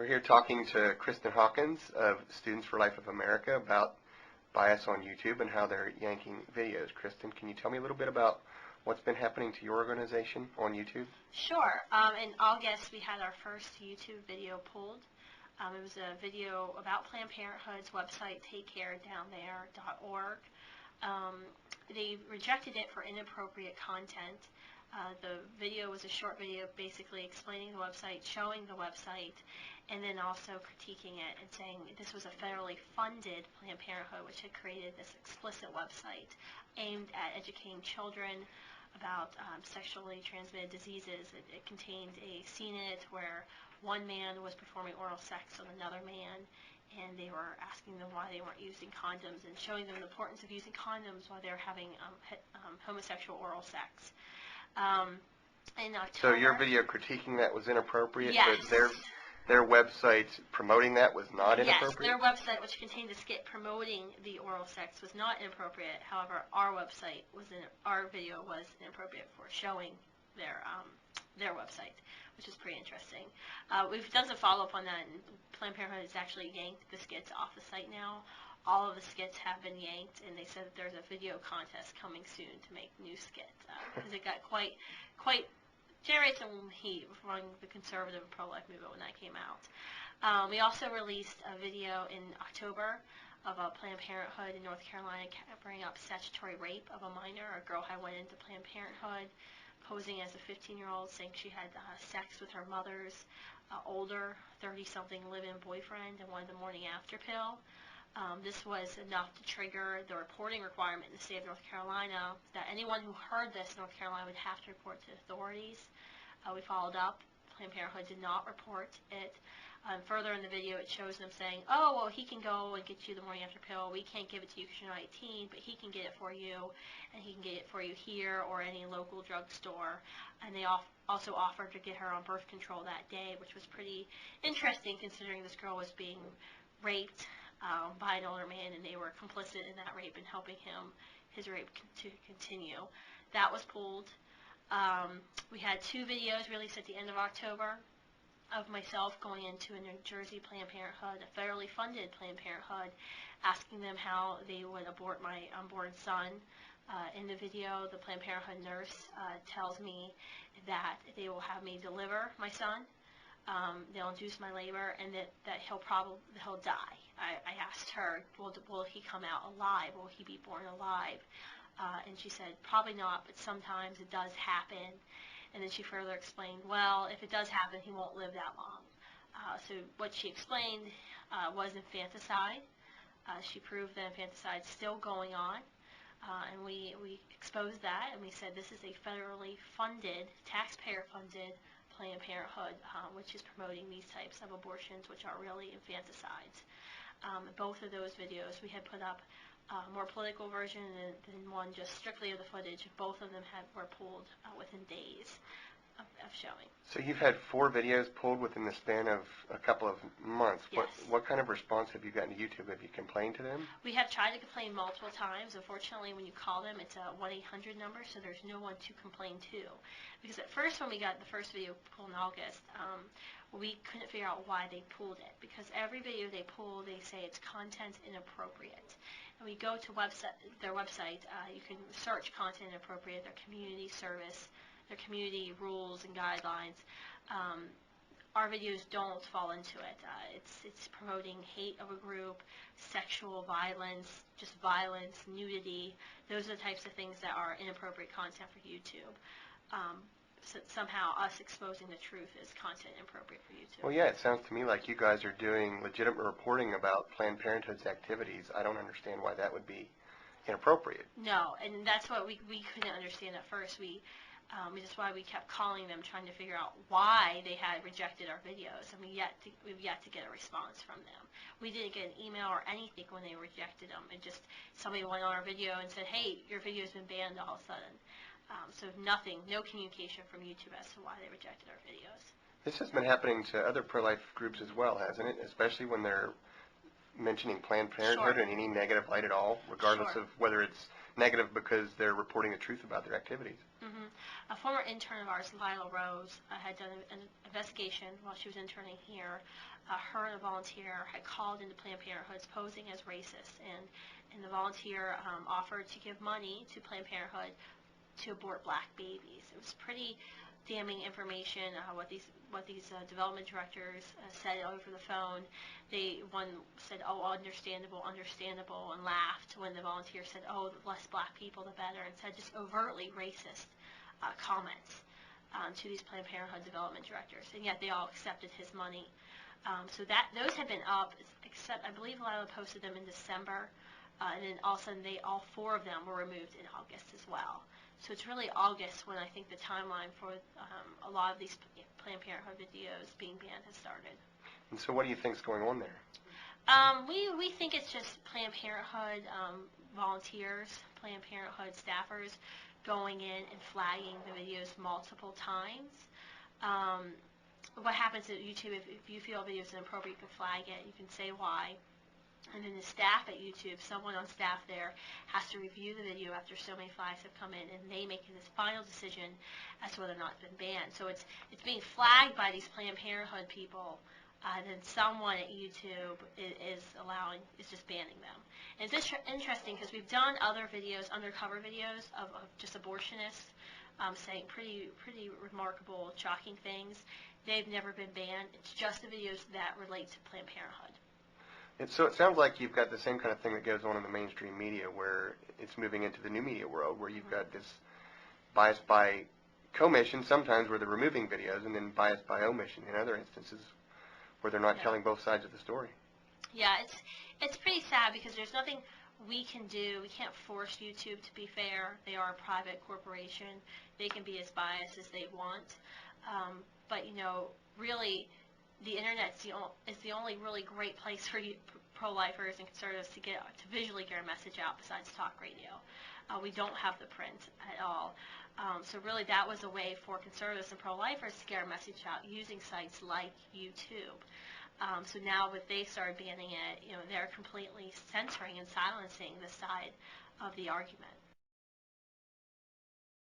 We're here talking to Kristan Hawkins of Students for Life of America about bias on YouTube and how they're yanking videos. Kristan, can you tell me a little bit about what's been happening to your organization on YouTube? Sure. In August, we had our first YouTube video pulled. It was a video about Planned Parenthood's website, takecaredownthare.org. They rejected it for inappropriate content. The video was a short video basically explaining the website, showing the website, and then also critiquing it and saying this was a federally funded Planned Parenthood which had created this explicit website aimed at educating children about sexually transmitted diseases. It contained a scene in it where one man was performing oral sex on another man, and they were asking them why they weren't using condoms and showing them the importance of using condoms while they were having homosexual oral sex. In October, so your video critiquing that was inappropriate, yes. but their website promoting that was not inappropriate? Yes, their website, which contained a skit promoting the oral sex, was not inappropriate. However, our video was inappropriate for showing their website, which is pretty interesting. We've done some follow-up on that, and Planned Parenthood has actually yanked the skits off the site now. All of the skits have been yanked, and they said that there's a video contest coming soon to make new skits because it got quite generated some heat from the conservative pro-life movement when that came out. We also released a video in October of a Planned Parenthood in North Carolina covering up statutory rape of a minor. A girl had went into Planned Parenthood posing as a 15-year-old, saying she had sex with her mother's older 30-something live-in boyfriend and wanted the morning after pill. This was enough to trigger the reporting requirement in the state of North Carolina that anyone who heard this in North Carolina would have to report to authorities. We followed up. Planned Parenthood did not report it. Further in the video, it shows them saying, oh, well, he can go and get you the morning after pill. We can't give it to you because you're not 18, but he can get it for you, and he can get it for you here or any local drugstore. And they also offered to get her on birth control that day, which was pretty interesting considering this girl was being raped by an older man, and they were complicit in that rape and helping his rape to continue. That was pulled. We had two videos released at the end of October of myself going into a New Jersey Planned Parenthood, a federally funded Planned Parenthood, asking them how they would abort my unborn son. In the video, the Planned Parenthood nurse tells me that they will have me deliver my son. They'll induce my labor, and that he'll die. I asked her, will he come out alive? Will he be born alive? And she said, probably not, but sometimes it does happen. And then she further explained, well, if it does happen, he won't live that long. So what she explained was infanticide. She proved that infanticide is still going on. And we exposed that, and we said this is a federally funded, taxpayer-funded Planned Parenthood, which is promoting these types of abortions, which are really infanticides. Both of those videos, we had put up a more political version than one just strictly of the footage. Both of them were pulled within days of showing. So you've had 4 videos pulled within the span of a couple of months. Yes. What kind of response have you gotten to YouTube? Have you complained to them? We have tried to complain multiple times. Unfortunately, when you call them, it's a 1-800 number, so there's no one to complain to. Because at first, when we got the first video pulled in August, we couldn't figure out why they pulled it. Because every video they pull, they say it's content inappropriate. And we go to their website, you can search content inappropriate, their community service, their community rules and guidelines. Our videos don't fall into it. It's promoting hate of a group, sexual violence, just violence, nudity. Those are the types of things that are inappropriate content for YouTube. So somehow us exposing the truth is content inappropriate for YouTube. Well, yeah, it sounds to me like you guys are doing legitimate reporting about Planned Parenthood's activities. I don't understand why that would be inappropriate. No, and that's what we couldn't understand at first. Which is why we kept calling them, trying to figure out why they had rejected our videos, and we've yet to get a response from them. We didn't get an email or anything when they rejected them. It just, somebody went on our video and said, hey, your video's been banned all of a sudden. So nothing, no communication from YouTube as to why they rejected our videos. This has been happening to other pro-life groups as well, hasn't it? Especially when they're mentioning Planned Parenthood Sure. in any negative light at all, regardless Sure. of whether it's negative because they're reporting the truth about their activities. Mm-hmm. A former intern of ours, Lila Rose, had done an investigation while she was interning here. Her and a volunteer had called into Planned Parenthood posing as racist, and the volunteer offered to give money to Planned Parenthood to abort black babies. It was pretty damning information. What these development directors said over the phone. One said, "Oh, understandable," and laughed when the volunteer said, "Oh, the less black people, the better," and said just overtly racist comments to these Planned Parenthood development directors. And yet they all accepted his money. So those had been up, except I believe Lila posted them in December, and then all of a sudden all 4 of them were removed in August as well. So it's really August when I think the timeline for a lot of these Planned Parenthood videos being banned has started. And so what do you think is going on there? We think it's just Planned Parenthood volunteers, Planned Parenthood staffers going in and flagging the videos multiple times. What happens at YouTube, if you feel a video is inappropriate, you can flag it, you can say why. And then the staff at YouTube, someone on staff there has to review the video after so many flags have come in, and they make this final decision as to whether or not it's been banned. So it's being flagged by these Planned Parenthood people, and then someone at YouTube is just banning them. And it's interesting because we've done other videos, undercover videos of just abortionists saying pretty remarkable, shocking things. They've never been banned. It's just the videos that relate to Planned Parenthood. And so it sounds like you've got the same kind of thing that goes on in the mainstream media, where it's moving into the new media world, where you've got this bias by commission sometimes where they're removing videos, and then bias by omission in other instances where they're not telling both sides of the story. Yeah, it's pretty sad because there's nothing we can do. We can't force YouTube to be fair. They are a private corporation. They can be as biased as they want. But, really, the Internet is the only really great place for pro-lifers and conservatives to visually get our message out besides talk radio. We don't have the print at all. So really that was a way for conservatives and pro-lifers to get our message out using sites like YouTube. So now that they started banning it, they're completely censoring and silencing the side of the argument.